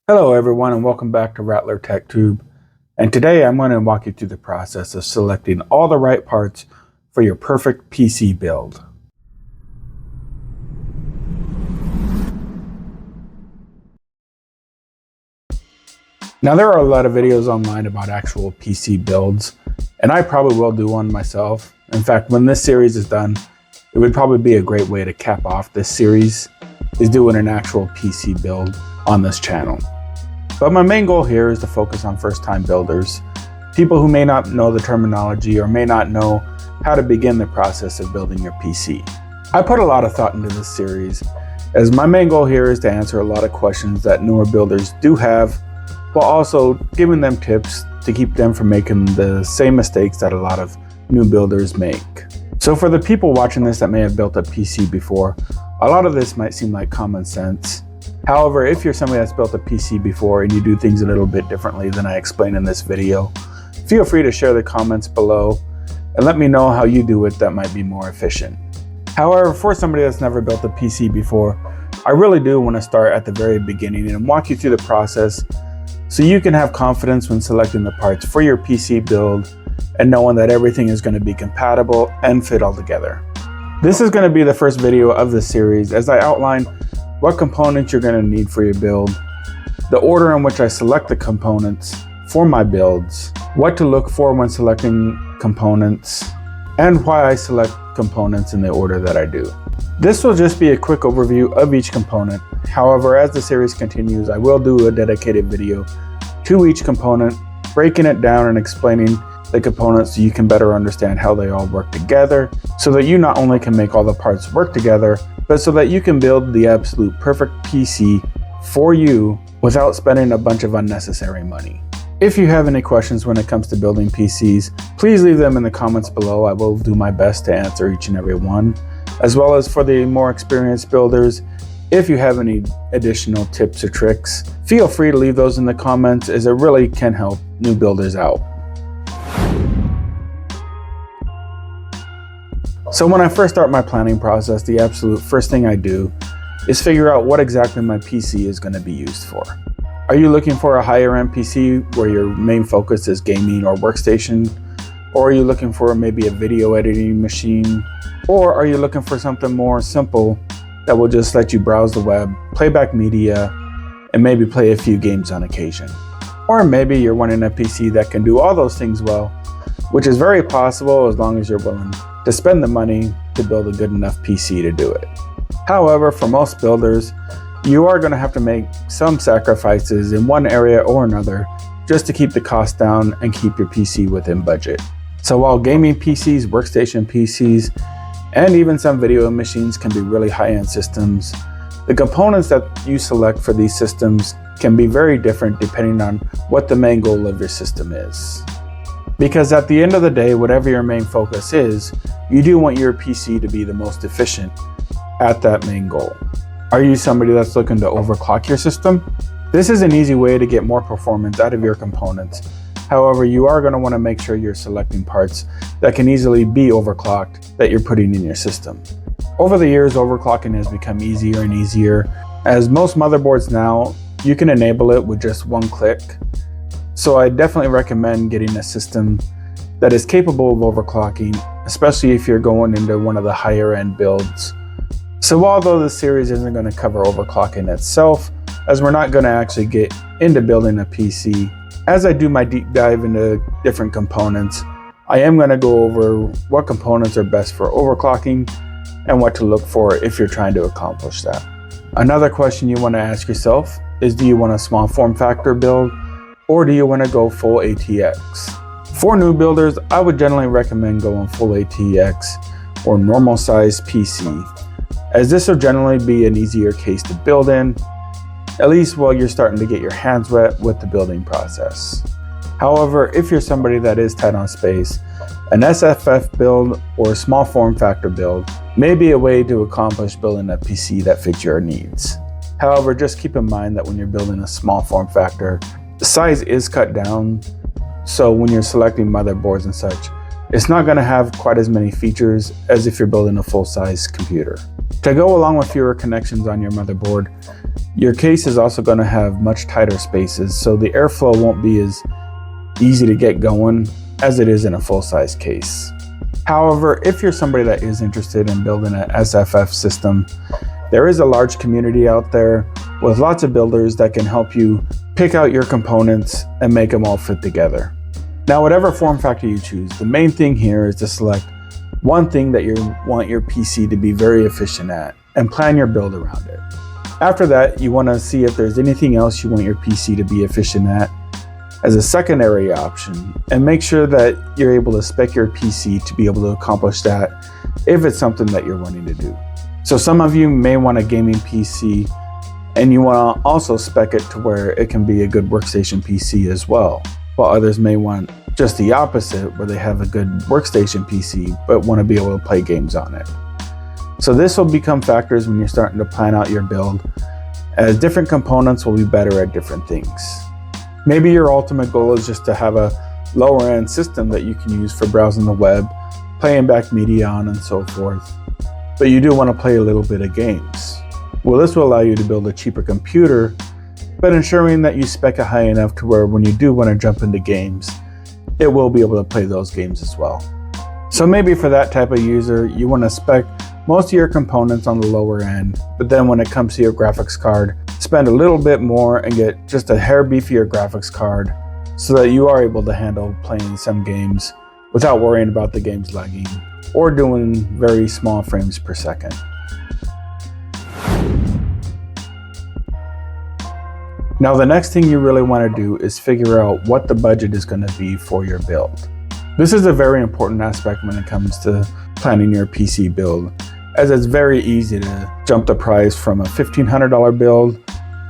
Hello everyone and welcome back to Rattler Tech Tube. And today I'm going to walk you through the process of selecting all the right parts for your perfect PC build. Now there are a lot of videos online about actual PC builds, and I probably will do one myself. In fact, when this series is done, it would probably be a great way to cap off this series, is doing an actual PC build on this channel. But my main goal here is to focus on first-time builders, people who may not know the terminology or may not know how to begin the process of building your PC. I put a lot of thought into this series, as my main goal here is to answer a lot of questions that newer builders do have, while also giving them tips to keep them from making the same mistakes that a lot of new builders make. So for the people watching this that may have built a PC before, a lot of this might seem like common sense. However, if you're somebody that's built a PC before and you do things a little bit differently than I explain in this video, feel free to share the comments below and let me know how you do it that might be more efficient. However, for somebody that's never built a PC before, I really do want to start at the very beginning and walk you through the process so you can have confidence when selecting the parts for your PC build and knowing that everything is going to be compatible and fit all together. This is going to be the first video of this series as I outline what components you're going to need for your build, the order in which I select the components for my builds, what to look for when selecting components, and why I select components in the order that I do. This will just be a quick overview of each component. However, as the series continues, I will do a dedicated video to each component, breaking it down and explaining the components so you can better understand how they all work together, so that you not only can make all the parts work together, but so that you can build the absolute perfect PC for you without spending a bunch of unnecessary money. If you have any questions when it comes to building PCs, please leave them in the comments below. I will do my best to answer each and every one, as well as for the more experienced builders. If you have any additional tips or tricks, feel free to leave those in the comments, as it really can help new builders out. So when I first start my planning process, the absolute first thing I do is figure out what exactly my PC is going to be used for. Are you looking for a higher end PC where your main focus is gaming or workstation? Or are you looking for maybe a video editing machine? Or are you looking for something more simple that will just let you browse the web, play back media, and maybe play a few games on occasion? Or maybe you're wanting a PC that can do all those things well, which is very possible as long as you're willing to spend the money to build a good enough PC to do it. However, for most builders, you are going to have to make some sacrifices in one area or another just to keep the cost down and keep your PC within budget. So while gaming PCs, workstation PCs, and even some video machines can be really high-end systems, the components that you select for these systems can be very different depending on what the main goal of your system is. Because at the end of the day, whatever your main focus is, you do want your PC to be the most efficient at that main goal. Are you somebody that's looking to overclock your system? This is an easy way to get more performance out of your components. However, you are going to want to make sure you're selecting parts that can easily be overclocked that you're putting in your system. Over the years, overclocking has become easier and easier, as most motherboards now, you can enable it with just one click. So I definitely recommend getting a system that is capable of overclocking, especially if you're going into one of the higher end builds. So although this series isn't going to cover overclocking itself, as we're not going to actually get into building a PC, as I do my deep dive into different components, I am going to go over what components are best for overclocking and what to look for if you're trying to accomplish that. Another question you want to ask yourself is, do you want a small form factor build, or do you want to go full ATX? For new builders, I would generally recommend going full ATX or normal size PC, as this will generally be an easier case to build in, at least while you're starting to get your hands wet with the building process. However, if you're somebody that is tight on space, an SFF build or a small form factor build may be a way to accomplish building a PC that fits your needs. However, just keep in mind that when you're building a small form factor, the size is cut down, so when you're selecting motherboards and such, it's not going to have quite as many features as if you're building a full-size computer. To go along with fewer connections on your motherboard, your case is also going to have much tighter spaces, so the airflow won't be as easy to get going as it is in a full-size case. However, if you're somebody that is interested in building an SFF system, there is a large community out there with lots of builders that can help you pick out your components and make them all fit together. Now, whatever form factor you choose, the main thing here is to select one thing that you want your PC to be very efficient at and plan your build around it. After that, you want to see if there's anything else you want your PC to be efficient at as a secondary option, and make sure that you're able to spec your PC to be able to accomplish that if it's something that you're wanting to do. So some of you may want a gaming PC, and you want to also spec it to where it can be a good workstation PC as well, while others may want just the opposite, where they have a good workstation PC but want to be able to play games on it. So this will become factors when you're starting to plan out your build, as different components will be better at different things. Maybe your ultimate goal is just to have a lower end system that you can use for browsing the web, playing back media on, and so forth. But you do want to play a little bit of games. Well, this will allow you to build a cheaper computer, but ensuring that you spec it high enough to where when you do want to jump into games, it will be able to play those games as well. So maybe for that type of user, you want to spec most of your components on the lower end, but then when it comes to your graphics card, spend a little bit more and get just a hair beefier graphics card so that you are able to handle playing some games without worrying about the games lagging or doing very small frames per second. Now, the next thing you really want to do is figure out what the budget is going to be for your build. This is a very important aspect when it comes to planning your PC build, as it's very easy to jump the price from a $1,500 build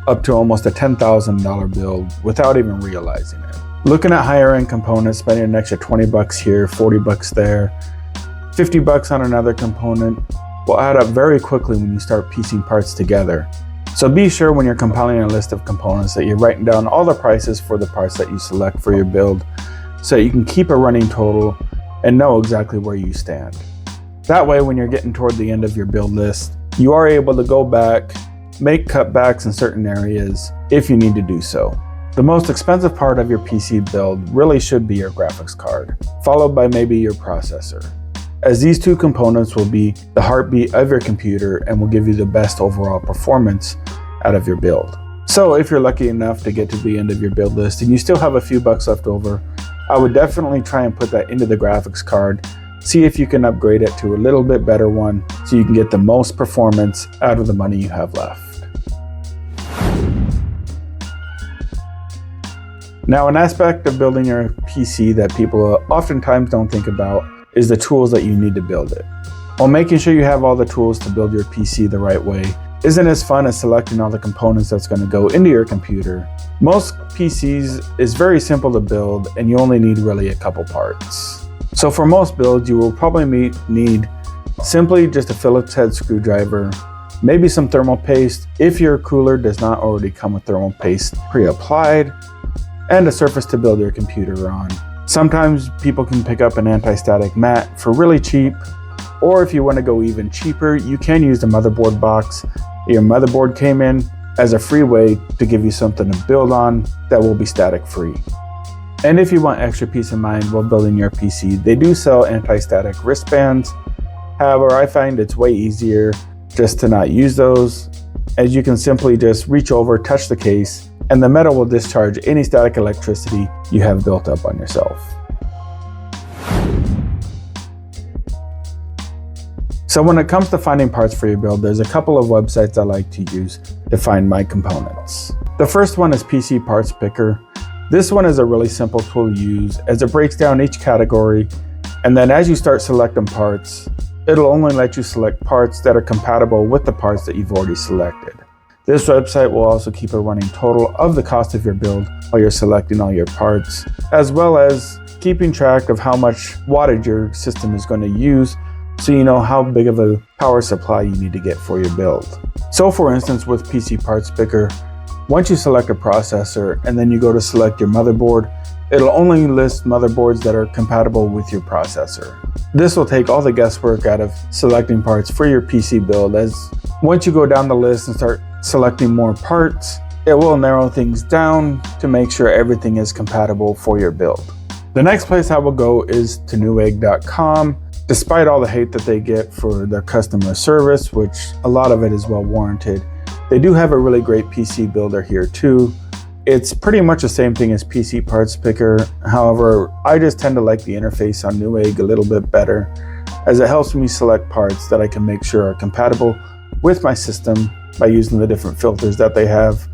up to almost a $10,000 build without even realizing it. Looking at higher end components, spending an extra 20 bucks here, 40 bucks there, 50 bucks on another component will add up very quickly when you start piecing parts together. So be sure when you're compiling a list of components that you're writing down all the prices for the parts that you select for your build, so you can keep a running total and know exactly where you stand. That way, when you're getting toward the end of your build list, you are able to go back, make cutbacks in certain areas if you need to do so. The most expensive part of your PC build really should be your graphics card, followed by maybe your processor, as these two components will be the heartbeat of your computer and will give you the best overall performance out of your build. So if you're lucky enough to get to the end of your build list and you still have a few bucks left over, I would definitely try and put that into the graphics card. See if you can upgrade it to a little bit better one so you can get the most performance out of the money you have left. Now, an aspect of building your PC that people oftentimes don't think about is the tools that you need to build it. While making sure you have all the tools to build your PC the right way isn't as fun as selecting all the components that's going to go into your computer, most PCs is very simple to build and you only need really a couple parts. So for most builds, you will probably need simply just a Phillips head screwdriver, maybe some thermal paste if your cooler does not already come with thermal paste pre-applied, and a surface to build your computer on. Sometimes people can pick up an anti-static mat for really cheap, or if you want to go even cheaper, you can use the motherboard box that your motherboard came in as a free way to give you something to build on that will be static free. And if you want extra peace of mind while building your PC, they do sell anti-static wristbands. However, I find it's way easier just to not use those, as you can simply just reach over, touch the case, and the metal will discharge any static electricity you have built up on yourself. So when it comes to finding parts for your build, there's a couple of websites I like to use to find my components. The first one is PC Parts Picker. This one is a really simple tool to use, as it breaks down each category, and then as you start selecting parts, it'll only let you select parts that are compatible with the parts that you've already selected. This website will also keep a running total of the cost of your build while you're selecting all your parts, as well as keeping track of how much wattage your system is going to use, so you know how big of a power supply you need to get for your build. So for instance, with PC Parts Picker, once you select a processor and then you go to select your motherboard, it'll only list motherboards that are compatible with your processor. This will take all the guesswork out of selecting parts for your PC build, as once you go down the list and start selecting more parts, it will narrow things down to make sure everything is compatible for your build. The next place I will go is to Newegg.com. Despite all the hate that they get for their customer service, which a lot of it is well warranted, they do have a really great PC builder here too. It's pretty much the same thing as PC Parts Picker. However, I just tend to like the interface on Newegg a little bit better, as it helps me select parts that I can make sure are compatible with my system by using the different filters that they have.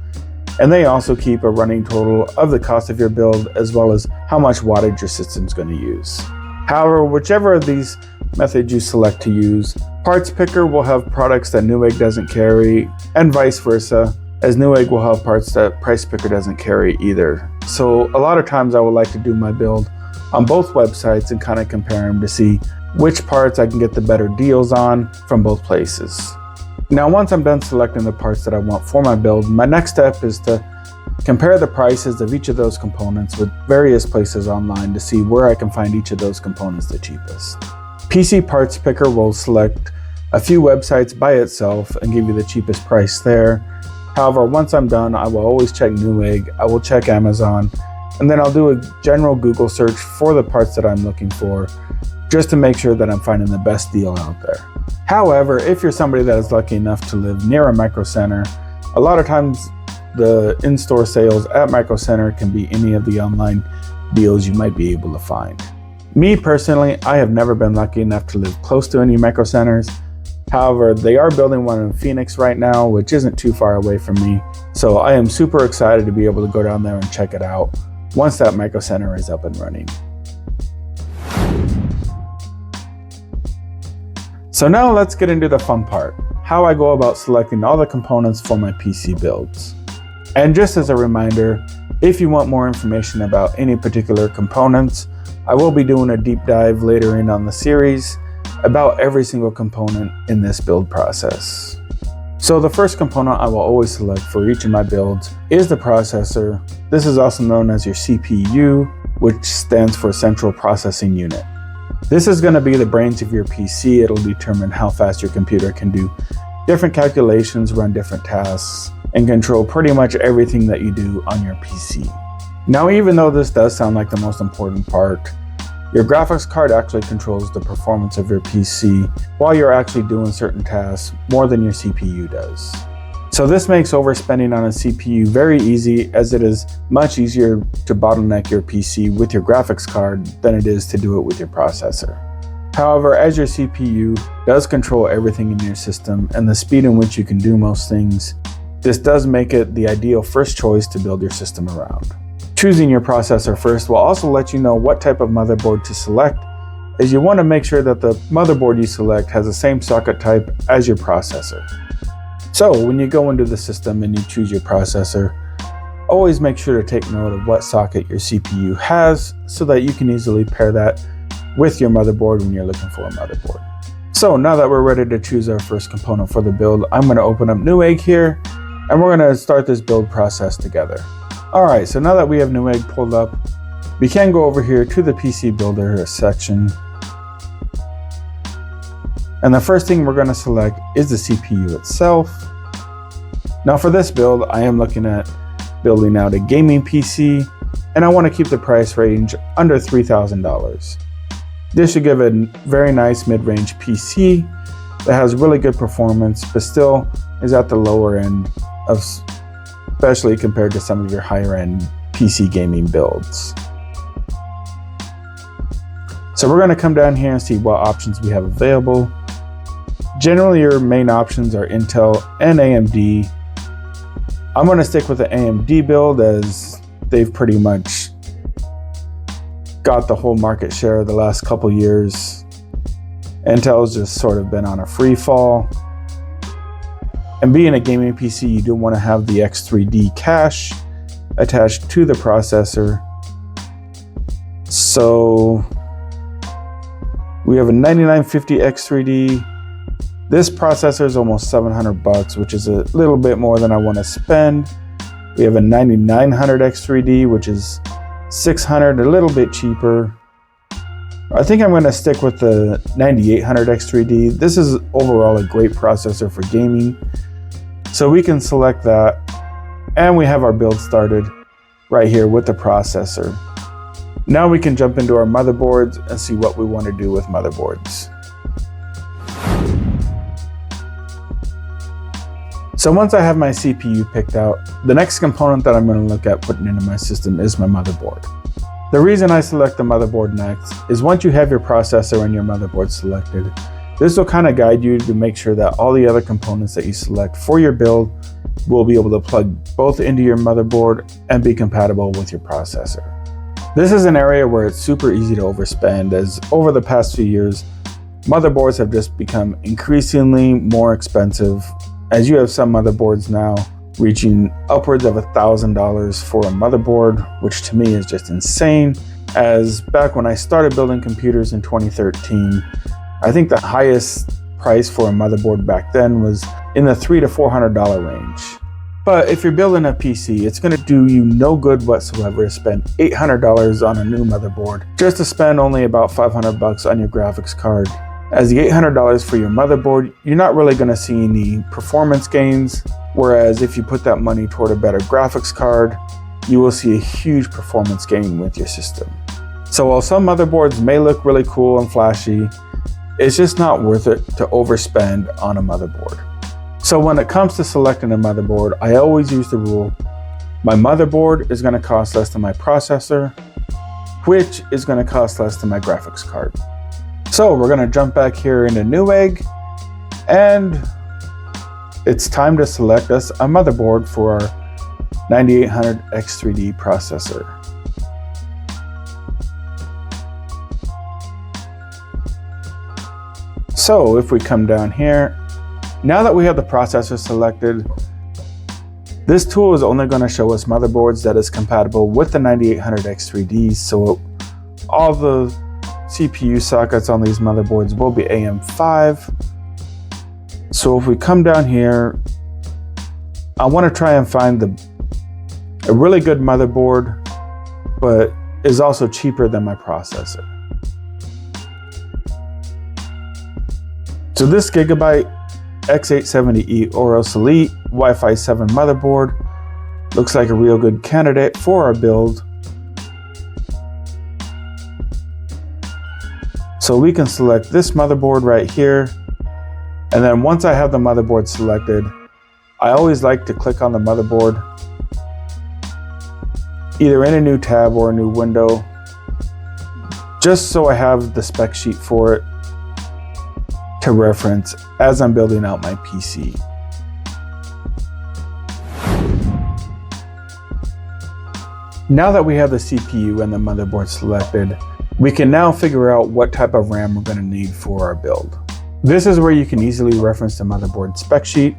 And they also keep a running total of the cost of your build, as well as how much wattage your system's going to use. However, whichever of these methods you select to use, Parts Picker will have products that Newegg doesn't carry, and vice versa, as Newegg will have parts that Price Picker doesn't carry either. So a lot of times I would like to do my build on both websites and kind of compare them to see which parts I can get the better deals on from both places. Now, once I'm done selecting the parts that I want for my build, my next step is to compare the prices of each of those components with various places online to see where I can find each of those components the cheapest. PC Parts Picker will select a few websites by itself and give you the cheapest price there. However, once I'm done, I will always check Newegg, I will check Amazon, and then I'll do a general Google search for the parts that I'm looking for, just to make sure that I'm finding the best deal out there. However, if you're somebody that is lucky enough to live near a Micro Center, a lot of times the in-store sales at Micro Center can be any of the online deals you might be able to find. Me personally, I have never been lucky enough to live close to any Micro Centers. However, they are building one in Phoenix right now, which isn't too far away from me. So I am super excited to be able to go down there and check it out once that Micro Center is up and running. So now let's get into the fun part, how I go about selecting all the components for my PC builds. And just as a reminder, if you want more information about any particular components, I will be doing a deep dive later on the series about every single component in this build process. So the first component I will always select for each of my builds is the processor. This is also known as your CPU, which stands for Central Processing Unit. This is going to be the brains of your PC. It'll determine how fast your computer can do different calculations, run different tasks, and control pretty much everything that you do on your PC. Now, even though this does sound like the most important part, your graphics card actually controls the performance of your PC while you're actually doing certain tasks more than your CPU does. So this makes overspending on a CPU very easy, as it is much easier to bottleneck your PC with your graphics card than it is to do it with your processor. However, as your CPU does control everything in your system and the speed in which you can do most things, this does make it the ideal first choice to build your system around. Choosing your processor first will also let you know what type of motherboard to select, as you want to make sure that the motherboard you select has the same socket type as your processor. So when you go into the system and you choose your processor, always make sure to take note of what socket your CPU has so that you can easily pair that with your motherboard when you're looking for a motherboard. So now that we're ready to choose our first component for the build, I'm going to open up Newegg here and we're going to start this build process together. Alright, so now that we have Newegg pulled up, we can go over here to the PC Builder section. And the first thing we're going to select is the CPU itself. Now for this build, I am looking at building out a gaming PC, and I want to keep the price range under $3,000. This should give a very nice mid-range PC that has really good performance, but still is at the lower end of, especially compared to some of your higher end PC gaming builds. So we're going to come down here and see what options we have available. Generally, your main options are Intel and AMD. I'm going to stick with the AMD build, as they've pretty much got the whole market share the last couple years. Intel's just sort of been on a free fall. And being a gaming PC, you do want to have the X3D cache attached to the processor. So we have a 9950 X3D. This processor is almost $700, which is a little bit more than I want to spend. We have a 9900 X3D, which is $600, a little bit cheaper. I think I'm going to stick with the 9800X3D. This is overall a great processor for gaming. So we can select that, and we have our build started right here with the processor. Now we can jump into our motherboards and see what we want to do with motherboards. So once I have my CPU picked out, the next component that I'm going to look at putting into my system is my motherboard. The reason I select the motherboard next is once you have your processor and your motherboard selected, this will kind of guide you to make sure that all the other components that you select for your build will be able to plug both into your motherboard and be compatible with your processor. This is an area where it's super easy to overspend, as over the past few years, motherboards have just become increasingly more expensive, as you have some motherboards now reaching upwards of $1,000 for a motherboard, which to me is just insane, as back when I started building computers in 2013, I think the highest price for a motherboard back then was in the $300 to $400 range. But if you're building a PC, it's going to do you no good whatsoever to spend $800 on a new motherboard just to spend only about $500 on your graphics card. As the $800 for your motherboard, you're not really going to see any performance gains, whereas if you put that money toward a better graphics card, you will see a huge performance gain with your system. So while some motherboards may look really cool and flashy, it's just not worth it to overspend on a motherboard. So when it comes to selecting a motherboard, I always use the rule, my motherboard is going to cost less than my processor, which is going to cost less than my graphics card. So we're going to jump back here into Newegg, and it's time to select us a motherboard for our 9800X3D processor. So if we come down here, now that we have the processor selected, this tool is only going to show us motherboards that is compatible with the 9800X3D, so all the CPU sockets on these motherboards will be AM5. So if we come down here, I want to try and find a really good motherboard, but is also cheaper than my processor. So this Gigabyte X870E Oros Elite Wi-Fi 7 motherboard looks like a real good candidate for our build. So we can select this motherboard right here, and then once I have the motherboard selected, I always like to click on the motherboard either in a new tab or a new window, just so I have the spec sheet for it to reference as I'm building out my PC. Now that we have the CPU and the motherboard selected, we can now figure out what type of RAM we're going to need for our build. This is where you can easily reference the motherboard spec sheet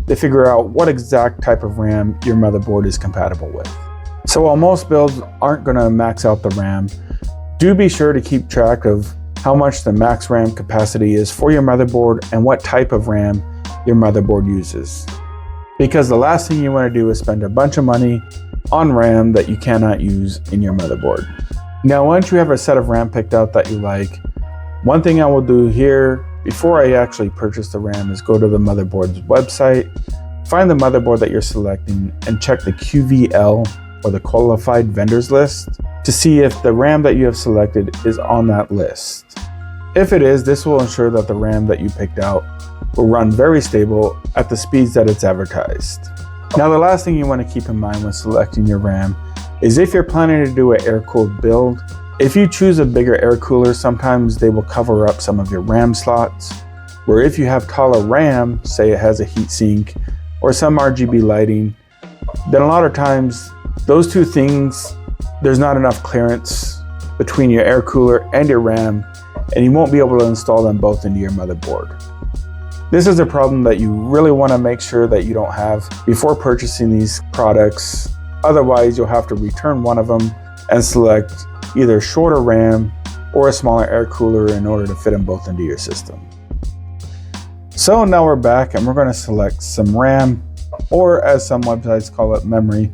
to figure out what exact type of RAM your motherboard is compatible with. So while most builds aren't going to max out the RAM, do be sure to keep track of how much the max RAM capacity is for your motherboard and what type of RAM your motherboard uses. Because the last thing you want to do is spend a bunch of money on RAM that you cannot use in your motherboard. Now, once you have a set of RAM picked out that you like, one thing I will do here before I actually purchase the RAM is go to the motherboard's website, find the motherboard that you're selecting, and check the QVL or the qualified vendors list to see if the RAM that you have selected is on that list. If it is, this will ensure that the RAM that you picked out will run very stable at the speeds that it's advertised. Now, the last thing you want to keep in mind when selecting your RAM is if you're planning to do an air-cooled build, if you choose a bigger air cooler, sometimes they will cover up some of your RAM slots, where if you have taller RAM, say it has a heatsink or some RGB lighting, then a lot of times those two things, there's not enough clearance between your air cooler and your RAM, and you won't be able to install them both into your motherboard. This is a problem that you really want to make sure that you don't have before purchasing these products. Otherwise, you'll have to return one of them and select either shorter RAM or a smaller air cooler in order to fit them both into your system. So now we're back and we're going to select some RAM, or as some websites call it, memory,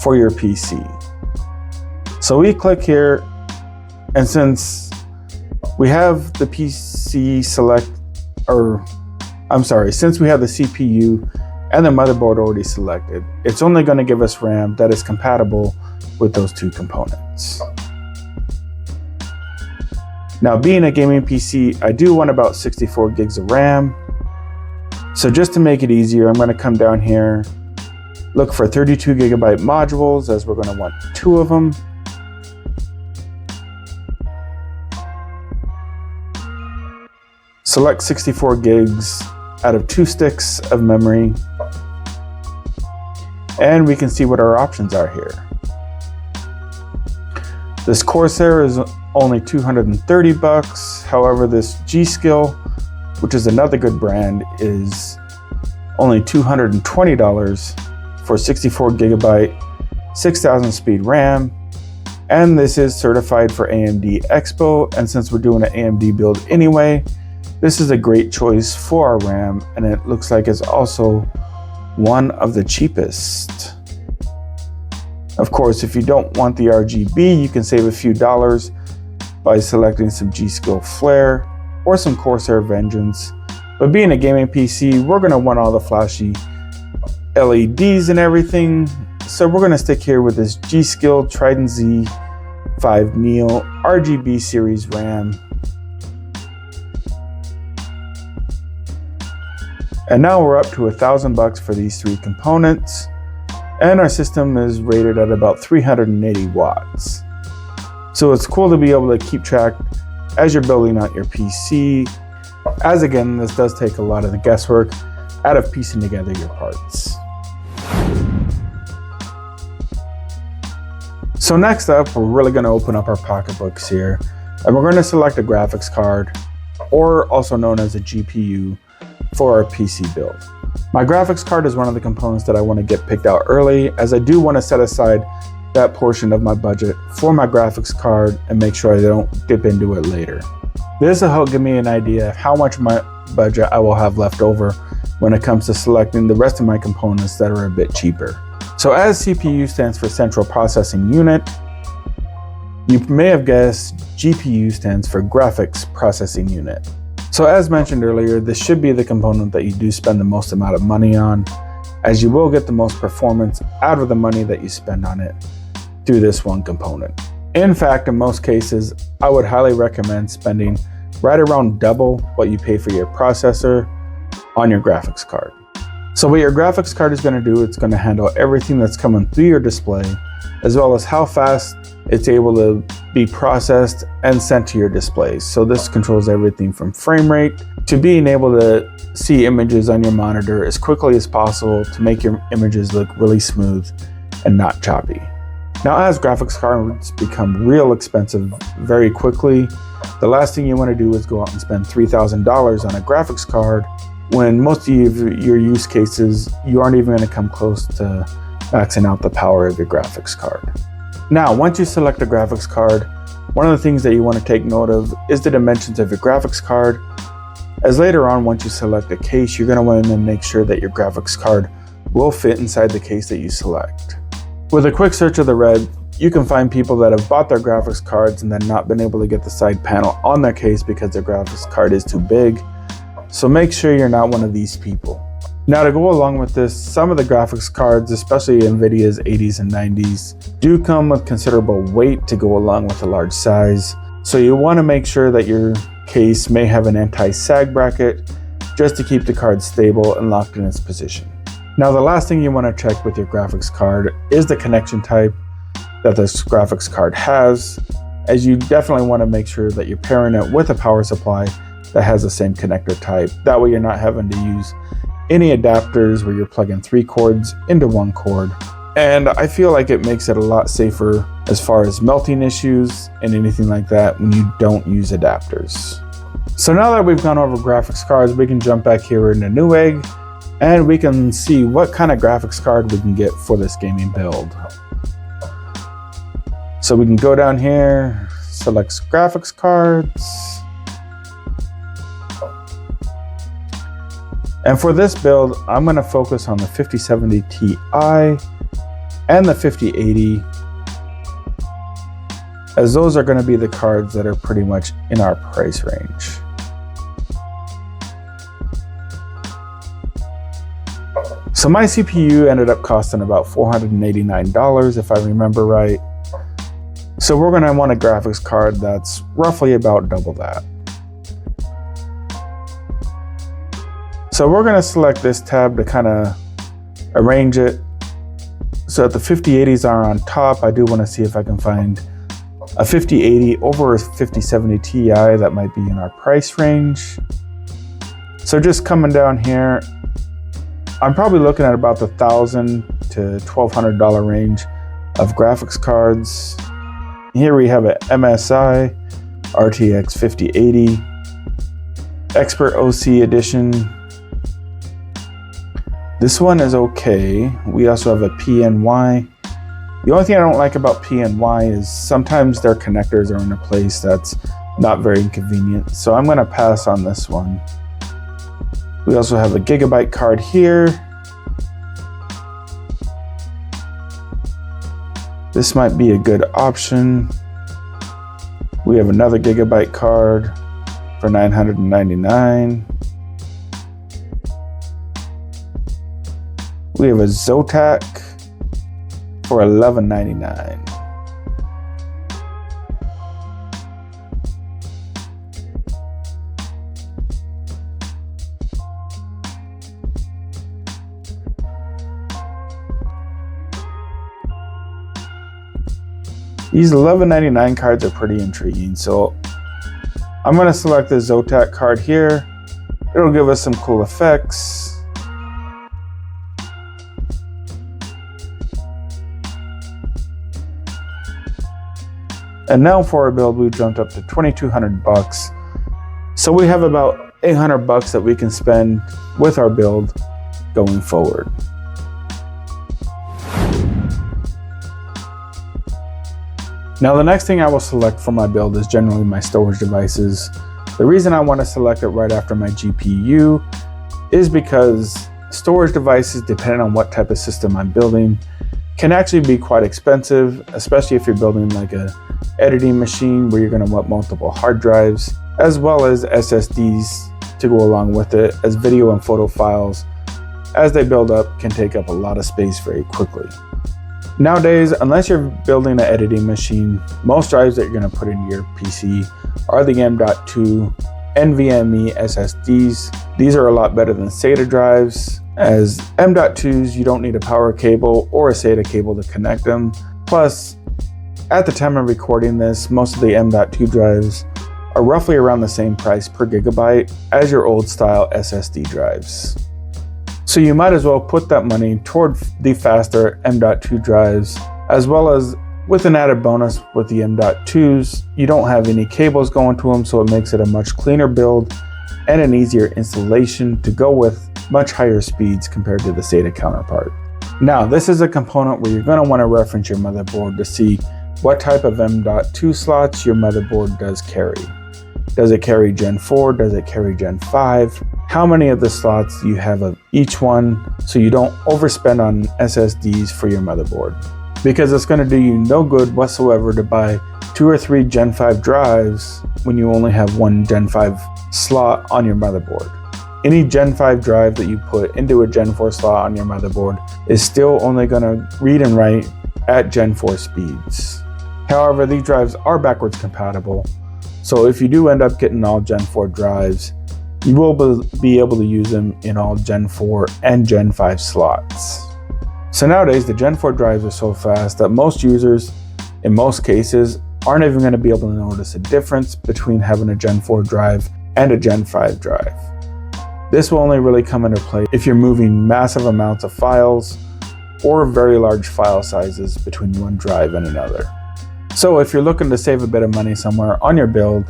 for your PC. So we click here, and since We have the PC select, since we have the CPU and the motherboard already selected, it's only going to give us RAM that is compatible with those two components. Now, being a gaming PC, I do want about 64 gigs of RAM. So just to make it easier, I'm going to come down here, look for 32 gigabyte modules, as we're going to want 2 of them. Select 64 gigs out of 2 sticks of memory. And we can see what our options are here. This Corsair is only $230. However, this G-Skill, which is another good brand, is only $220 for 64 gigabyte, 6000 speed RAM. And this is certified for AMD Expo. And since we're doing an AMD build anyway, this is a great choice for our RAM. And it looks like it's also one of the cheapest. Of course, if you don't want the RGB, you can save a few dollars by selecting some G-Skill Flare or some Corsair Vengeance. But being a gaming PC, we're gonna want all the flashy LEDs and everything. So we're gonna stick here with this G-Skill Trident Z5 Neo RGB series RAM. And now we're up to $1,000 for these 3 components. And our system is rated at about 380 watts. So it's cool to be able to keep track as you're building out your PC, as again, this does take a lot of the guesswork out of piecing together your parts. So next up, we're really going to open up our pocketbooks here, and we're going to select a graphics card, or also known as a GPU, for our PC build. My graphics card is one of the components that I want to get picked out early, as I do want to set aside that portion of my budget for my graphics card and make sure I don't dip into it later. This will help give me an idea of how much of my budget I will have left over when it comes to selecting the rest of my components that are a bit cheaper. So as CPU stands for Central Processing Unit, you may have guessed GPU stands for Graphics Processing Unit. So as mentioned earlier, this should be the component that you do spend the most amount of money on, as you will get the most performance out of the money that you spend on it through this one component. In fact, in most cases, I would highly recommend spending right around double what you pay for your processor on your graphics card. So what your graphics card is going to do, it's going to handle everything that's coming through your display, as well as how fast it's able to be processed and sent to your displays. So this controls everything from frame rate to being able to see images on your monitor as quickly as possible to make your images look really smooth and not choppy. Now, as graphics cards become real expensive very quickly, the last thing you want to do is go out and spend $3,000 on a graphics card when most of your use cases, you aren't even going to come close to maxing out the power of your graphics card. Now, once you select a graphics card, one of the things that you want to take note of is the dimensions of your graphics card, as later on, once you select a case, you're going to want to make sure that your graphics card will fit inside the case that you select. With a quick search of the red, you can find people that have bought their graphics cards and then not been able to get the side panel on their case because their graphics card is too big. So make sure you're not one of these people. Now, to go along with this, some of the graphics cards, especially NVIDIA's 80s and 90s, do come with considerable weight to go along with a large size. So you want to make sure that your case may have an anti-sag bracket just to keep the card stable and locked in its position. Now, the last thing you want to check with your graphics card is the connection type that this graphics card has, as you definitely want to make sure that you're pairing it with a power supply that has the same connector type. That way you're not having to use any adapters where you're plugging 3 cords into 1 cord. And I feel like it makes it a lot safer as far as melting issues and anything like that when you don't use adapters. So now that we've gone over graphics cards, we can jump back here into Newegg and we can see what kind of graphics card we can get for this gaming build. So we can go down here, select graphics cards. And for this build, I'm going to focus on the 5070 Ti and the 5080. as those are going to be the cards that are pretty much in our price range. So my CPU ended up costing about $489 if I remember right. So we're going to want a graphics card that's roughly about double that. So we're going to select this tab to kind of arrange it so that the 5080s are on top. I do want to see if I can find a 5080 over a 5070 Ti that might be in our price range. So just coming down here, I'm probably looking at about the $1,000 to $1,200 range of graphics cards. Here we have an MSI RTX 5080 Expert OC Edition. This one is okay. We also have a PNY. The only thing I don't like about PNY is sometimes their connectors are in a place that's not very convenient. So I'm gonna pass on this one. We also have a Gigabyte card here. This might be a good option. We have another Gigabyte card for $999. We have a Zotac for $1199. These $11.99 cards are pretty intriguing, so I'm going to select the Zotac card here. It'll give us some cool effects. And now for our build, we've jumped up to $2,200. So we have about $800 that we can spend with our build going forward. Now the next thing I will select for my build is generally my storage devices. The reason I want to select it right after my GPU is because storage devices, depending on what type of system I'm building, can actually be quite expensive, especially if you're building like a editing machine where you're going to want multiple hard drives, as well as SSDs to go along with it, as video and photo files, as they build up, can take up a lot of space very quickly. Nowadays, unless you're building an editing machine, most drives that you're going to put into your PC are the M.2 NVMe SSDs. These are a lot better than SATA drives, as M.2s, you don't need a power cable or a SATA cable to connect them. Plus, at the time of recording this, most of the M.2 drives are roughly around the same price per gigabyte as your old style SSD drives. So you might as well put that money toward the faster M.2 drives, as well as with an added bonus with the M.2s, you don't have any cables going to them, so it makes it a much cleaner build and an easier installation to go with much higher speeds compared to the SATA counterpart. Now, this is a component where you're going to want to reference your motherboard to see what type of M.2 slots your motherboard does carry. Does it carry Gen 4? Does it carry Gen 5? How many of the slots you have of each one, so you don't overspend on SSDs for your motherboard. Because it's going to do you no good whatsoever to buy 2 or 3 Gen 5 drives when you only have one Gen 5 slot on your motherboard. Any Gen 5 drive that you put into a Gen 4 slot on your motherboard is still only going to read and write at Gen 4 speeds. However, these drives are backwards compatible, so if you do end up getting all Gen 4 drives, you will be able to use them in all Gen 4 and Gen 5 slots. So nowadays, the Gen 4 drives are so fast that most users, in most cases, aren't even going to be able to notice a difference between having a Gen 4 drive and a Gen 5 drive. This will only really come into play if you're moving massive amounts of files or very large file sizes between one drive and another. So if you're looking to save a bit of money somewhere on your build,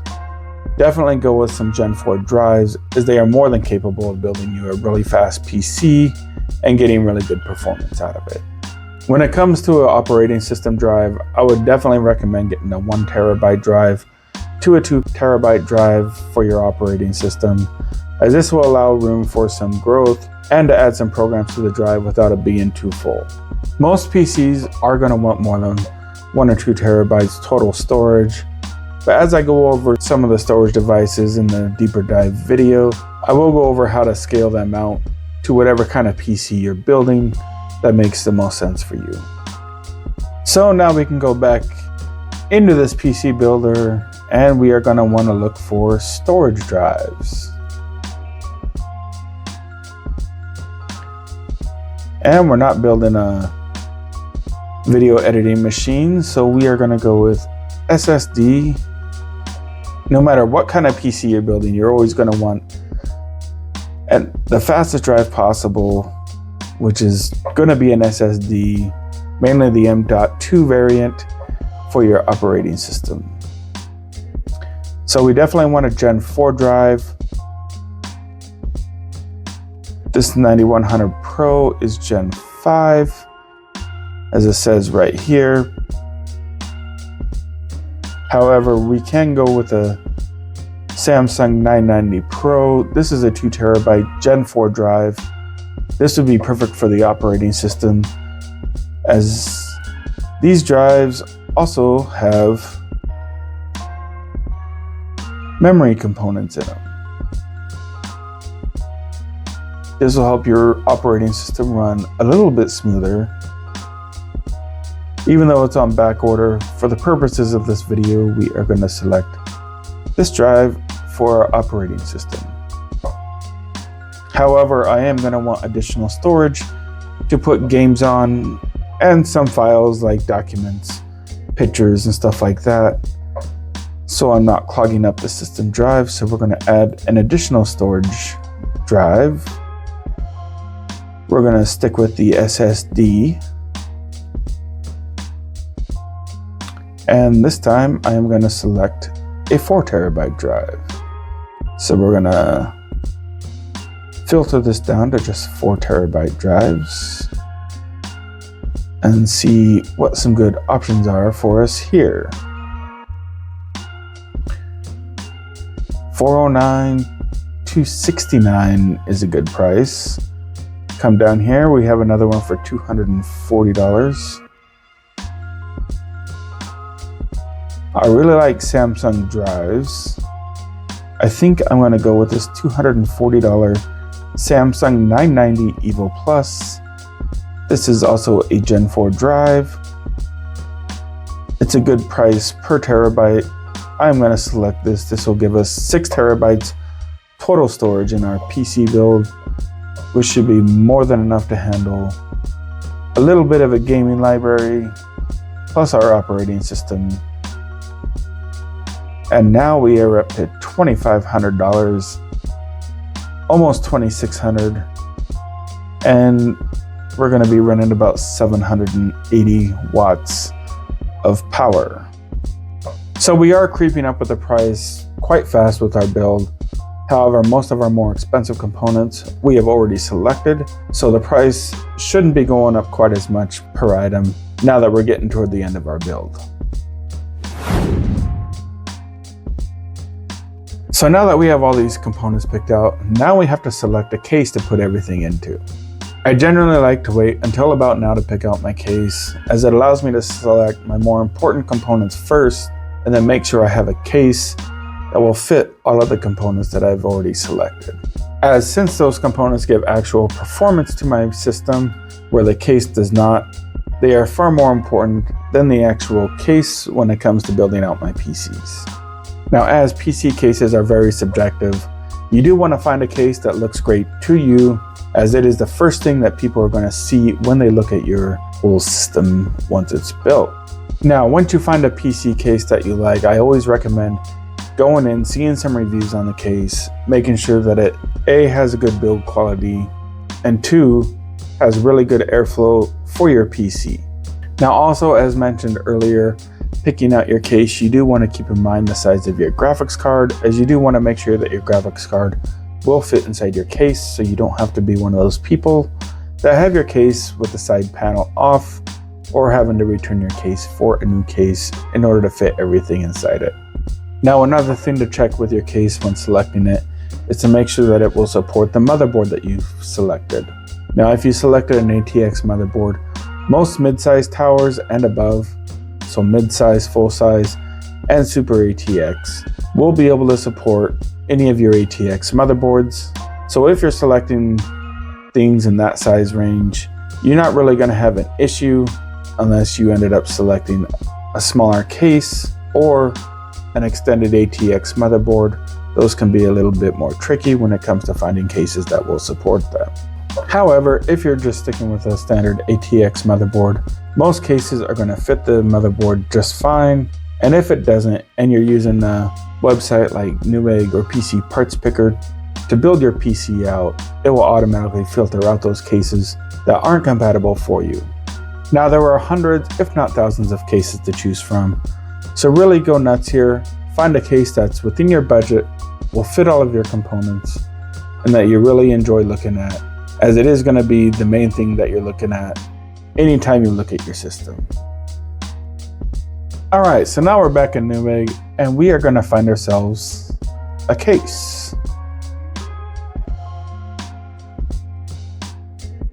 definitely go with some Gen 4 drives, as they are more than capable of building you a really fast PC and getting really good performance out of it. When it comes to an operating system drive, I would definitely recommend getting a 1 terabyte drive to a 2 terabyte drive for your operating system, as this will allow room for some growth and to add some programs to the drive without it being too full. Most PCs are going to want more than 1 or 2 terabytes total storage. But as I go over some of the storage devices in the deeper dive video, I will go over how to scale them out to whatever kind of PC you're building that makes the most sense for you. So now we can go back into this PC builder and we are going to want to look for storage drives. And we're not building a video editing machine, so we are going to go with SSD. No matter what kind of PC you're building, you're always going to want the fastest drive possible, which is going to be an SSD, mainly the M.2 variant for your operating system. So we definitely want a Gen 4 drive. This 9100 Pro is Gen 5, as it says right here. However, we can go with a Samsung 990 Pro. This is a 2 terabyte Gen 4 drive. This would be perfect for the operating system, as these drives also have memory components in them. This will help your operating system run a little bit smoother. Even though it's on back order, for the purposes of this video, we are going to select this drive for our operating system. However, I am going to want additional storage to put games on and some files like documents, pictures, and stuff like that, so I'm not clogging up the system drive. So we're going to add an additional storage drive. We're going to stick with the SSD. And this time I am going to select a 4 terabyte drive. So we're going to filter this down to just 4 terabyte drives and see what some good options are for us here. 409, 269 is a good price. Come down here, we have another one for $240. I really like Samsung drives. I think I'm going to go with this $240 Samsung 990 Evo Plus. This is also a Gen 4 drive. It's a good price per terabyte. I'm going to select this. This will give us 6 terabytes total storage in our PC build, which should be more than enough to handle a little bit of a gaming library, plus our operating system. And now we are up to $2,500, almost $2,600, and we're going to be running about 780 watts of power. So we are creeping up with the price quite fast with our build. However, most of our more expensive components we have already selected, so the price shouldn't be going up quite as much per item now that we're getting toward the end of our build. So now that we have all these components picked out, now we have to select a case to put everything into. I generally like to wait until about now to pick out my case, as it allows me to select my more important components first and then make sure I have a case that will fit all of the components that I've already selected. As since those components give actual performance to my system, where the case does not, they are far more important than the actual case when it comes to building out my PCs. Now, as PC cases are very subjective, you do want to find a case that looks great to you, as it is the first thing that people are going to see when they look at your whole system once it's built. Now, once you find a PC case that you like, I always recommend going in, seeing some reviews on the case, making sure that it A, has a good build quality, and 2, has really good airflow for your PC. Now, also, as mentioned earlier, picking out your case, you do want to keep in mind the size of your graphics card, as you do want to make sure that your graphics card will fit inside your case, so you don't have to be one of those people that have your case with the side panel off or having to return your case for a new case in order to fit everything inside it. Now, another thing to check with your case when selecting it is to make sure that it will support the motherboard that you've selected. Now, if you selected an ATX motherboard, most mid-sized towers and above so mid-size, full-size, and Super ATX, will be able to support any of your ATX motherboards. So if you're selecting things in that size range, you're not really going to have an issue unless you ended up selecting a smaller case or an extended ATX motherboard. Those can be a little bit more tricky when it comes to finding cases that will support them. However, if you're just sticking with a standard ATX motherboard, most cases are going to fit the motherboard just fine. And if it doesn't, and you're using a website like Newegg or PC Parts Picker to build your PC out, it will automatically filter out those cases that aren't compatible for you. Now, there are hundreds, if not thousands, of cases to choose from. So really go nuts here. Find a case that's within your budget, will fit all of your components, and that you really enjoy looking at, as it is going to be the main thing that you're looking at anytime you look at your system. All right, so now we're back in Newegg, and we are going to find ourselves a case.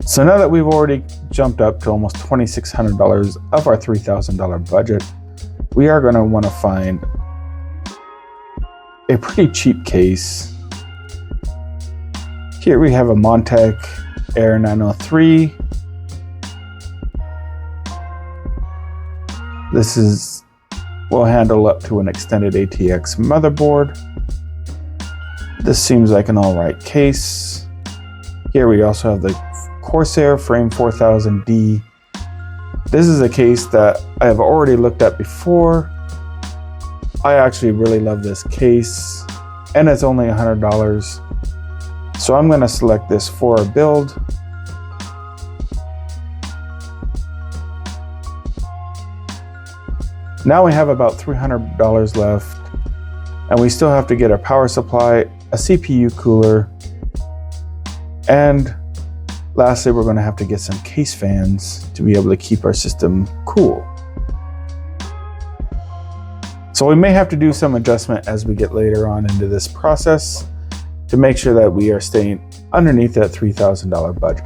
So now that we've already jumped up to almost $2,600 of our $3,000 budget, we are going to want to find a pretty cheap case. Here we have a Montech Air 903. This will handle up to an extended ATX motherboard. This seems like an alright case. Here we also have the Corsair Frame 4000D. This is a case that I have already looked at before. I actually really love this case, and it's only $100. So I'm going to select this for a build. Now we have about $300 left, and we still have to get a power supply, a CPU cooler, and lastly, we're going to have to get some case fans to be able to keep our system cool. So we may have to do some adjustment as we get later on into this process to make sure that we are staying underneath that $3,000 budget.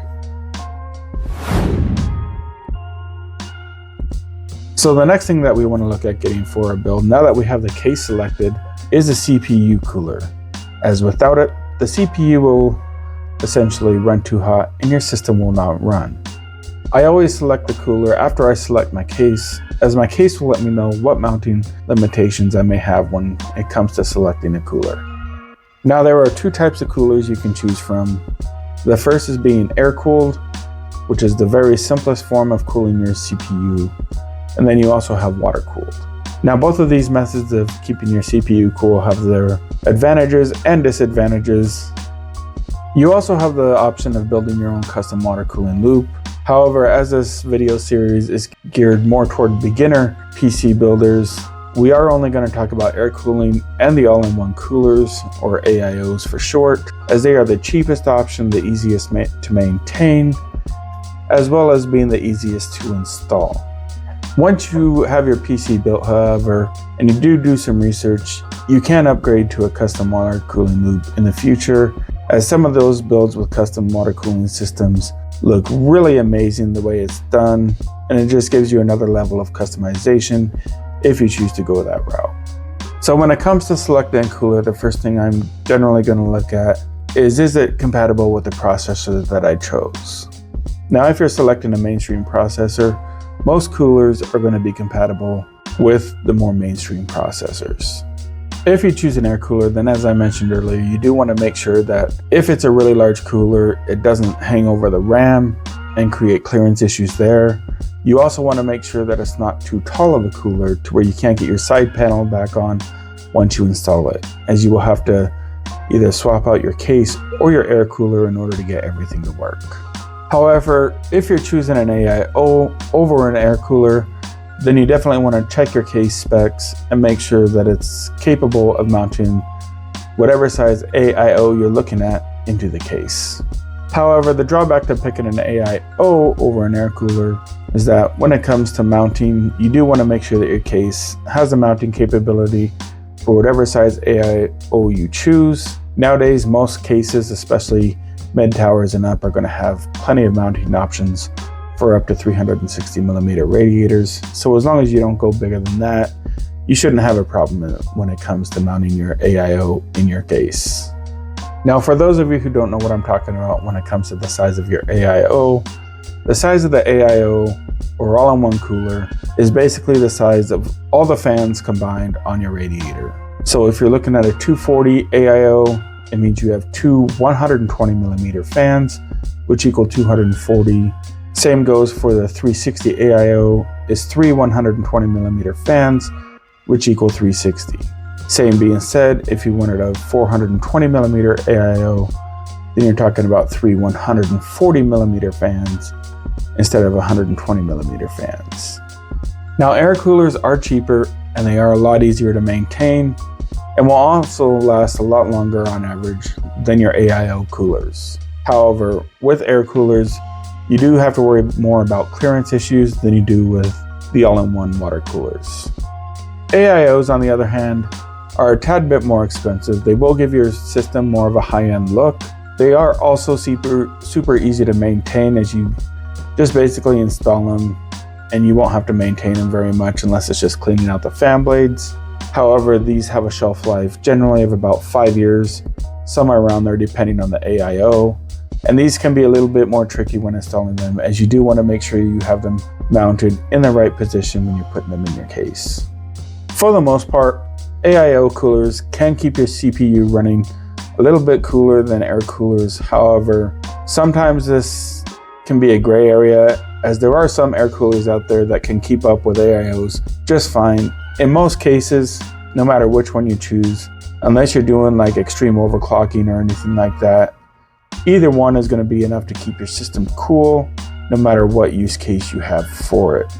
So the next thing that we want to look at getting for our build, now that we have the case selected, is a CPU cooler. As without it, the CPU will essentially run too hot and your system will not run. I always select the cooler after I select my case, as my case will let me know what mounting limitations I may have when it comes to selecting a cooler. Now there are two types of coolers you can choose from. The first is being air-cooled, which is the very simplest form of cooling your CPU, and then you also have water-cooled. Now both of these methods of keeping your CPU cool have their advantages and disadvantages. You also have the option of building your own custom water cooling loop. However, as this video series is geared more toward beginner PC builders, we are only going to talk about air cooling and the all-in-one coolers, or AIOs for short, as they are the cheapest option, the easiest to maintain, as well as being the easiest to install. Once you have your PC built, however, and you do some research, you can upgrade to a custom water cooling loop in the future, as some of those builds with custom water cooling systems look really amazing the way it's done, and it just gives you another level of customization if you choose to go that route. So when it comes to selecting a cooler, the first thing I'm generally going to look at is it compatible with the processor that I chose? Now if you're selecting a mainstream processor, most coolers are going to be compatible with the more mainstream processors. If you choose an air cooler, then as I mentioned earlier, you do want to make sure that if it's a really large cooler, it doesn't hang over the RAM and create clearance issues there. You also want to make sure that it's not too tall of a cooler to where you can't get your side panel back on once you install it, as you will have to either swap out your case or your air cooler in order to get everything to work. However, if you're choosing an AIO over an air cooler, then you definitely want to check your case specs and make sure that it's capable of mounting whatever size AIO you're looking at into the case. However, the drawback to picking an AIO over an air cooler is that when it comes to mounting, you do want to make sure that your case has the mounting capability for whatever size AIO you choose. Nowadays, most cases, especially mid towers and up, are going to have plenty of mounting options for up to 360 millimeter radiators. So as long as you don't go bigger than that, you shouldn't have a problem when it comes to mounting your AIO in your case. Now, for those of you who don't know what I'm talking about when it comes to the size of your AIO, the size of the AIO, or all-in-one cooler, is basically the size of all the fans combined on your radiator. So if you're looking at a 240 AIO, it means you have two 120 millimeter fans, which equal 240. Same goes for the 360 AIO, is three 120 millimeter fans, which equal 360. Same being said, if you wanted a 420 millimeter AIO, then you're talking about three 140 millimeter fans instead of 120 millimeter fans. Now, air coolers are cheaper and they are a lot easier to maintain and will also last a lot longer on average than your AIO coolers. However, with air coolers, you do have to worry more about clearance issues than you do with the all-in-one water coolers. AIOs, on the other hand, are a tad bit more expensive. They will give your system more of a high-end look. They are also super easy to maintain, as you just basically install them and you won't have to maintain them very much unless it's just cleaning out the fan blades. However, these have a shelf life generally of about 5 years, somewhere around there depending on the AIO. And these can be a little bit more tricky when installing them, as you do want to make sure you have them mounted in the right position when you're putting them in your case. For the most part, AIO coolers can keep your CPU running a little bit cooler than air coolers. However, sometimes this can be a gray area, as there are some air coolers out there that can keep up with AIOs just fine. In most cases, no matter which one you choose, unless you're doing like extreme overclocking or anything like that, either one is going to be enough to keep your system cool, no matter what use case you have for it.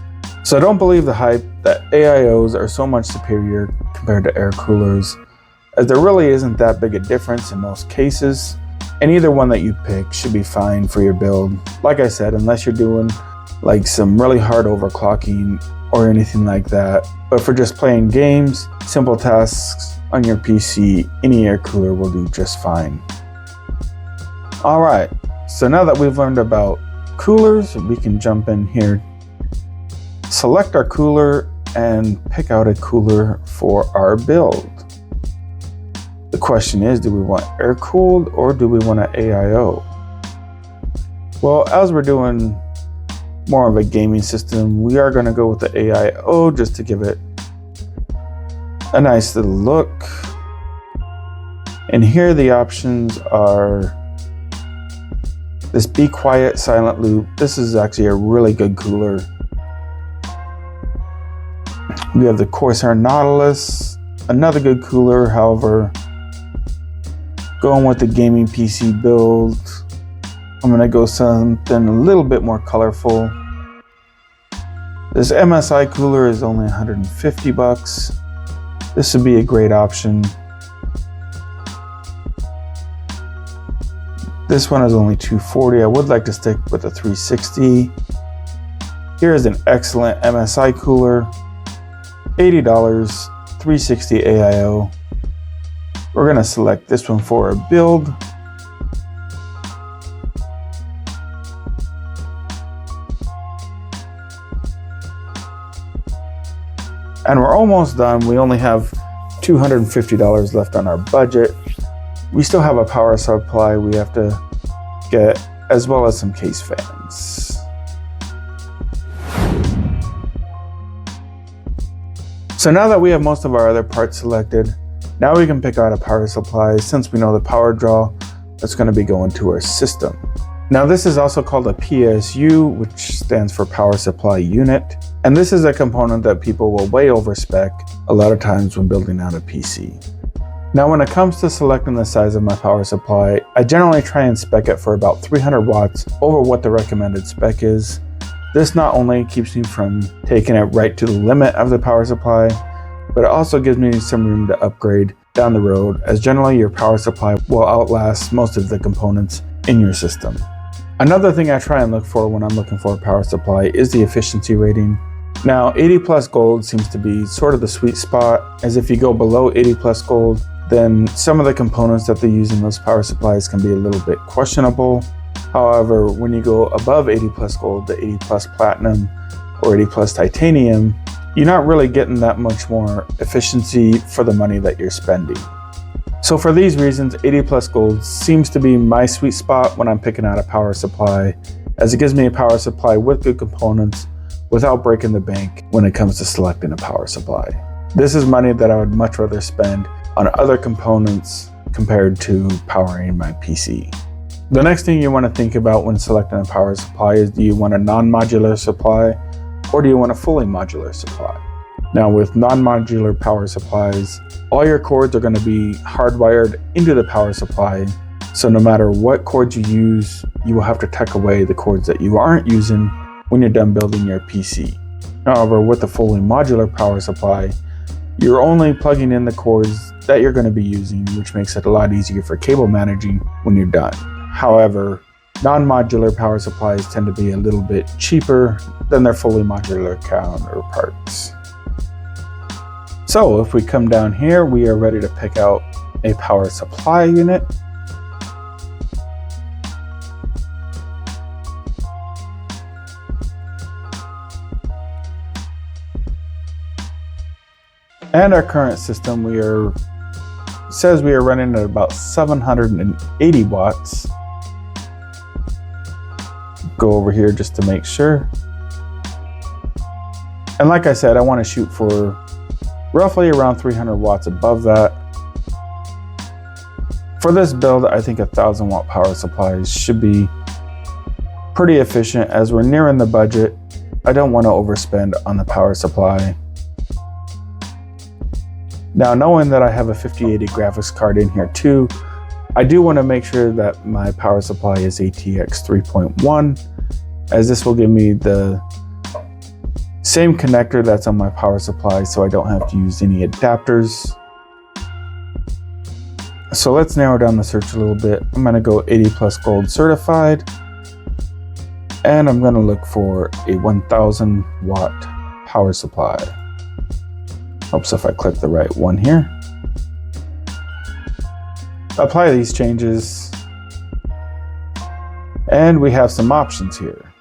So don't believe the hype that AIOs are so much superior compared to air coolers, as there really isn't that big a difference in most cases, and either one that you pick should be fine for your build. Like I said, unless you're doing like some really hard overclocking or anything like that. But for just playing games, simple tasks on your PC, any air cooler will do just fine. Alright, so now that we've learned about coolers, we can jump in here, select our cooler, and pick out a cooler for our build. The question is, do we want air cooled or do we want an AIO? Well, as we're doing more of a gaming system, we are going to go with the AIO just to give it a nice little look. And here the options are this Be Quiet Silent Loop. This is actually a really good cooler. We have the Corsair Nautilus, another good cooler. However, going with the gaming PC build, I'm going to go something a little bit more colorful. This MSI cooler is only 150 bucks. This would be a great option. This one is only 240. I would like to stick with the 360. Here is an excellent MSI cooler, $80, 360 AIO. We're going to select this one for a build. And we're almost done. We only have $250 left on our budget. We still have a power supply we have to get, as well as some case fans. So now that we have most of our other parts selected, now we can pick out a power supply, since we know the power draw that's going to be going to our system. Now this is also called a PSU, which stands for Power Supply Unit. And this is a component that people will way overspec a lot of times when building out a PC. Now when it comes to selecting the size of my power supply, I generally try and spec it for about 300 watts over what the recommended spec is. This not only keeps me from taking it right to the limit of the power supply, but it also gives me some room to upgrade down the road, as generally your power supply will outlast most of the components in your system. Another thing I try and look for when I'm looking for a power supply is the efficiency rating. Now 80 plus gold seems to be sort of the sweet spot, as if you go below 80 plus gold, then some of the components that they use in those power supplies can be a little bit questionable. However, when you go above 80 plus gold to 80 plus platinum or 80 plus titanium, you're not really getting that much more efficiency for the money that you're spending. So for these reasons, 80 plus gold seems to be my sweet spot when I'm picking out a power supply, as it gives me a power supply with good components without breaking the bank when it comes to selecting a power supply. This is money that I would much rather spend on other components compared to powering my PC. The next thing you want to think about when selecting a power supply is, do you want a non-modular supply or do you want a fully modular supply? Now with non-modular power supplies, all your cords are going to be hardwired into the power supply. So no matter what cords you use, you will have to tuck away the cords that you aren't using when you're done building your PC. However, with a fully modular power supply, you're only plugging in the cords that you're going to be using, which makes it a lot easier for cable managing when you're done. However, non-modular power supplies tend to be a little bit cheaper than their fully modular counterparts. So if we come down here, we are ready to pick out a power supply unit. And our current system, says we are running at about 780 watts. Go over here just to make sure. And like I said, I want to shoot for roughly around 300 watts above that. For this build, I think 1,000 watt power supplies should be pretty efficient, as we're nearing the budget. I don't want to overspend on the power supply. Now, knowing that I have a 5080 graphics card in here too, I do want to make sure that my power supply is ATX 3.1, as this will give me the same connector that's on my power supply, so I don't have to use any adapters. So let's narrow down the search a little bit. I'm going to go 80 plus gold certified, and I'm going to look for a 1000 watt power supply. Helps if I click the right one here. Apply these changes, and we have some options here.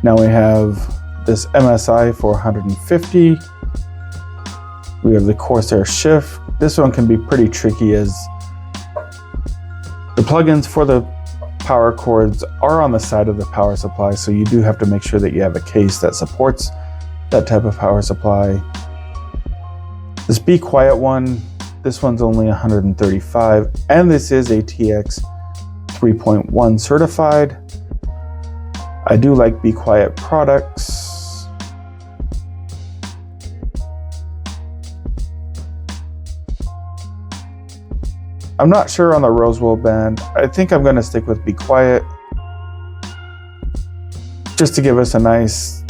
Now we have this MSI 450. We have the Corsair Shift. This one can be pretty tricky, as the plugins for the power cords are on the side of the power supply, so you do have to make sure that you have a case that supports that type of power supply. This Be Quiet one, this one's only 135, and this is ATX 3.1 certified. I do like Be Quiet products. I'm not sure on the Roswell band. I think I'm going to stick with Be Quiet, just to give us a nice,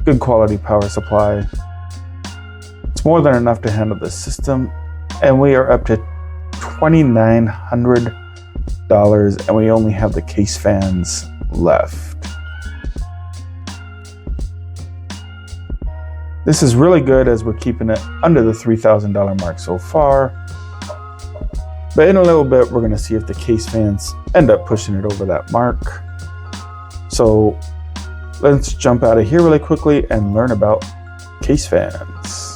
good quality power supply. It's more than enough to handle this system, and we are up to $2,900, and we only have the case fans left. This is really good, as we're keeping it under the $3,000 mark so far. But in a little bit, we're going to see if the case fans end up pushing it over that mark. So let's jump out of here really quickly and learn about case fans.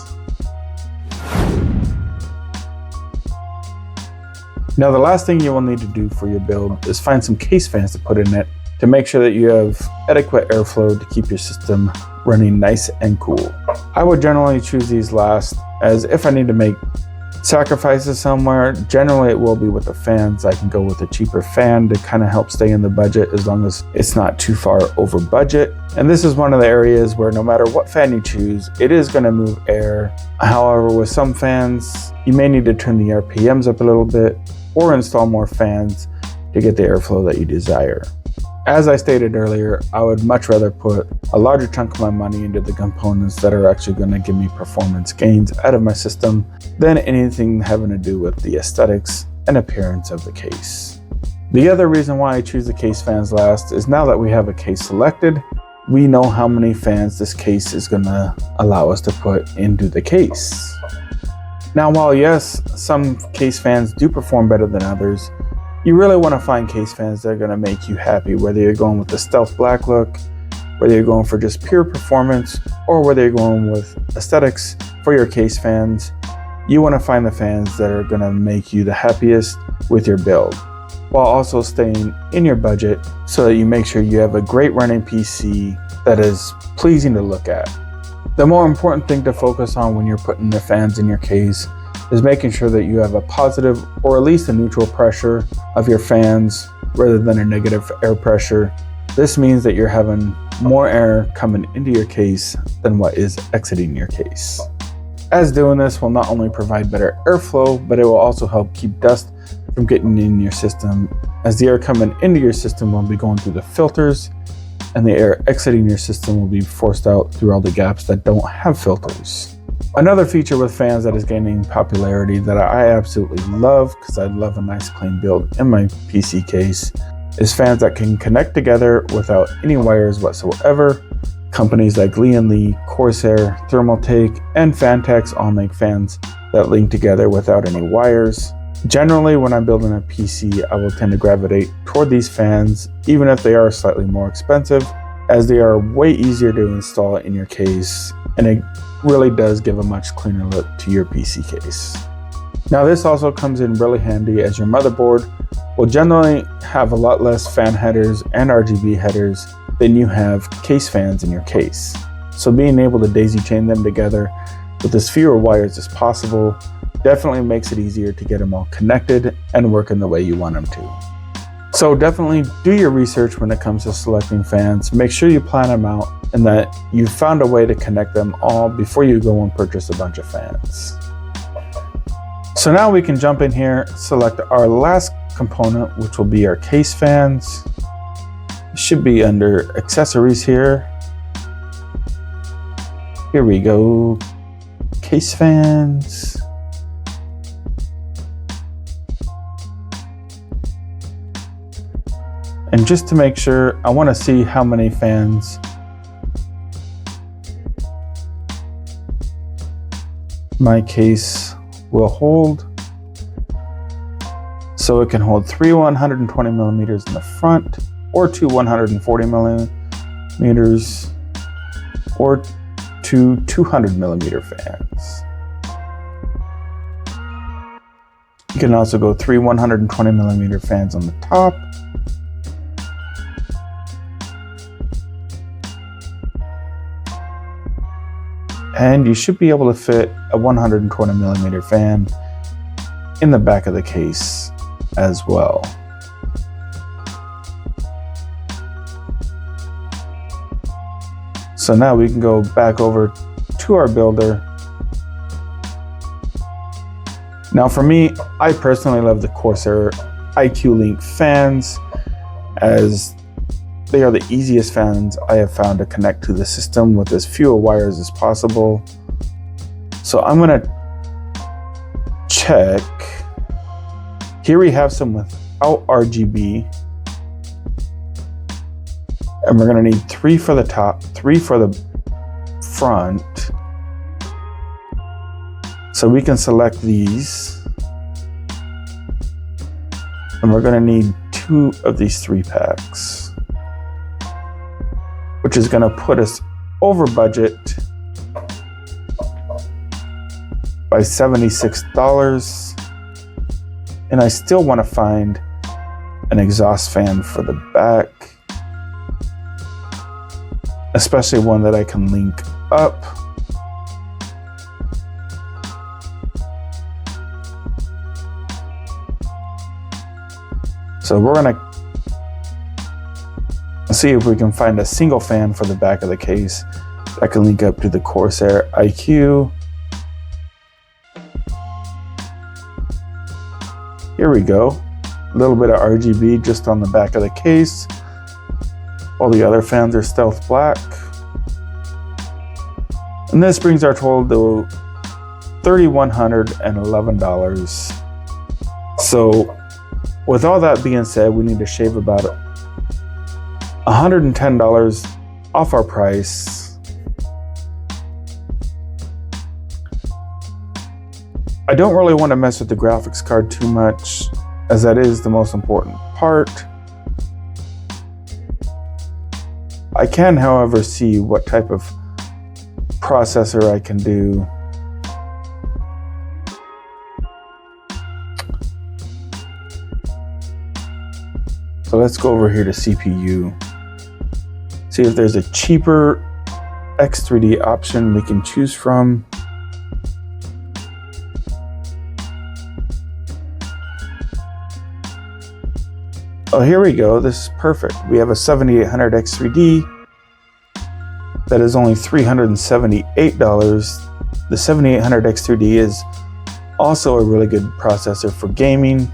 Now, the last thing you will need to do for your build is find some case fans to put in it to make sure that you have adequate airflow to keep your system running nice and cool. I would generally choose these last, as if I need to make sacrifices somewhere, generally it will be with the fans. I can go with a cheaper fan to kind of help stay in the budget, as long as it's not too far over budget. And this is one of the areas where no matter what fan you choose, it is going to move air. However, with some fans, you may need to turn the RPMs up a little bit or install more fans to get the airflow that you desire. As I stated earlier, I would much rather put a larger chunk of my money into the components that are actually going to give me performance gains out of my system than anything having to do with the aesthetics and appearance of the case. The other reason why I choose the case fans last is, now that we have a case selected, we know how many fans this case is going to allow us to put into the case. Now, while yes, some case fans do perform better than others, You really want to find case fans that are going to make you happy, whether you're going with the stealth black look, whether you're going for just pure performance, or whether you're going with aesthetics for your case fans. You want to find the fans that are going to make you the happiest with your build, while also staying in your budget so that you make sure you have a great running PC that is pleasing to look at. The more important thing to focus on when you're putting the fans in your case is making sure that you have a positive or at least a neutral pressure of your fans rather than a negative air pressure. This means that you're having more air coming into your case than what is exiting your case. As doing this will not only provide better airflow, but it will also help keep dust from getting in your system, as the air coming into your system will be going through the filters and the air exiting your system will be forced out through all the gaps that don't have filters. Another feature with fans that is gaining popularity that I absolutely love, because I love a nice clean build in my PC case, is fans that can connect together without any wires whatsoever. Companies like Lee, Corsair, Thermaltake, and Fantex all make fans that link together without any wires. Generally, when I'm building a PC, I will tend to gravitate toward these fans, even if they are slightly more expensive, as they are way easier to install in your case, and it really does give a much cleaner look to your PC case. Now, this also comes in really handy, as your motherboard will generally have a lot less fan headers and RGB headers than you have case fans in your case. So being able to daisy chain them together with as fewer wires as possible definitely makes it easier to get them all connected and working the way you want them to. So definitely do your research when it comes to selecting fans. Make sure you plan them out and that you've found a way to connect them all before you go and purchase a bunch of fans. So now we can jump in here, select our last component, which will be our case fans. It should be under accessories here. Here we go, case fans. And just to make sure, I want to see how many fans my case will hold. So it can hold 3 120 millimeters in the front, or 2 140 millimeters, or 2 200 millimeter fans. You can also go 3 120 millimeter fans on the top, and you should be able to fit a 120 millimeter fan in the back of the case as well. So now we can go back over to our builder. Now for me, I personally love the Corsair IQ Link fans, as they are the easiest fans I have found to connect to the system with as few wires as possible. So I'm gonna check. Here we have some without RGB. And we're gonna need 3 for the top, 3 for the front. So we can select these. And we're gonna need 2 of these 3 packs, which is gonna put us over budget by $76. And I still wanna find an exhaust fan for the back, especially one that I can link up. So we're gonna see if we can find a single fan for the back of the case that can link up to the Corsair IQ. Here we go. A little bit of RGB just on the back of the case. All the other fans are stealth black. And this brings our total to $3,111. So with all that being said, we need to shave about $110 off our price. I don't really want to mess with the graphics card too much, as that is the most important part. I can, however, see what type of processor I can do. So let's go over here to CPU. See if there's a cheaper X3D option we can choose from. Oh, here we go. This is perfect. We have a 7800 X3D that is only $378. The 7800 X3D is also a really good processor for gaming,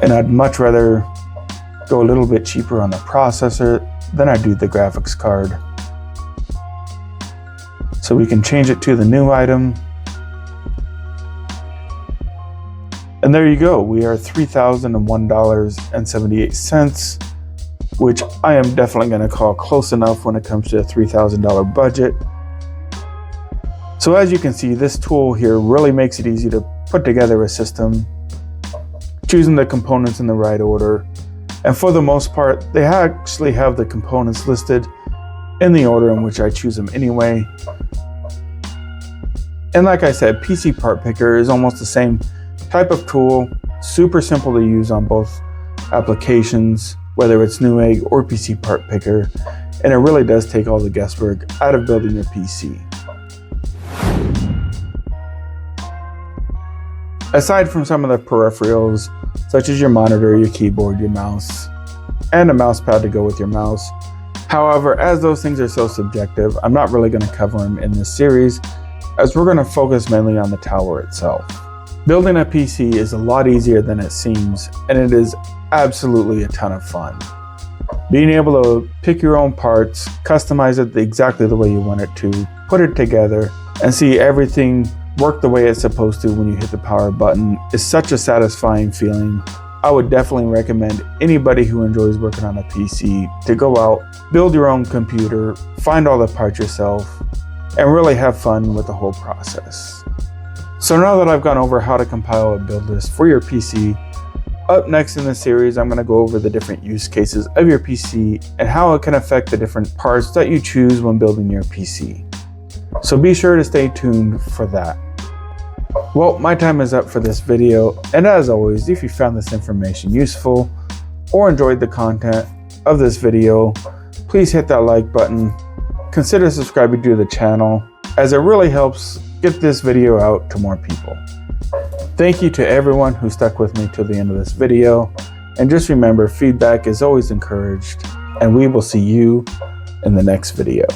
and I'd much rather go a little bit cheaper on the processor than I do the graphics card. So we can change it to the new item. And there you go, we are $3,001.78, which I am definitely going to call close enough when it comes to a $3,000 budget. So as you can see, this tool here really makes it easy to put together a system, choosing the components in the right order. And for the most part, they actually have the components listed in the order in which I choose them anyway. And like I said, PC Part Picker is almost the same type of tool, super simple to use on both applications, whether it's Newegg or PC Part Picker, and it really does take all the guesswork out of building your PC. Aside from some of the peripherals, such as your monitor, your keyboard, your mouse, and a mouse pad to go with your mouse. However, as those things are so subjective, I'm not really going to cover them in this series, as we're going to focus mainly on the tower itself. Building a PC is a lot easier than it seems, and it is absolutely a ton of fun. Being able to pick your own parts, customize it exactly the way you want it to, put it together, and see everything work the way it's supposed to when you hit the power button is such a satisfying feeling. I would definitely recommend anybody who enjoys working on a PC to go out, build your own computer, find all the parts yourself, and really have fun with the whole process. So now that I've gone over how to compile a build list for your PC, up next in this series, I'm going to go over the different use cases of your PC and how it can affect the different parts that you choose when building your PC. So be sure to stay tuned for that. Well, my time is up for this video, and as always, if you found this information useful or enjoyed the content of this video, please hit that like button. Consider subscribing to the channel, as it really helps get this video out to more people. Thank you to everyone who stuck with me to the end of this video, and just remember, feedback is always encouraged, and we will see you in the next video.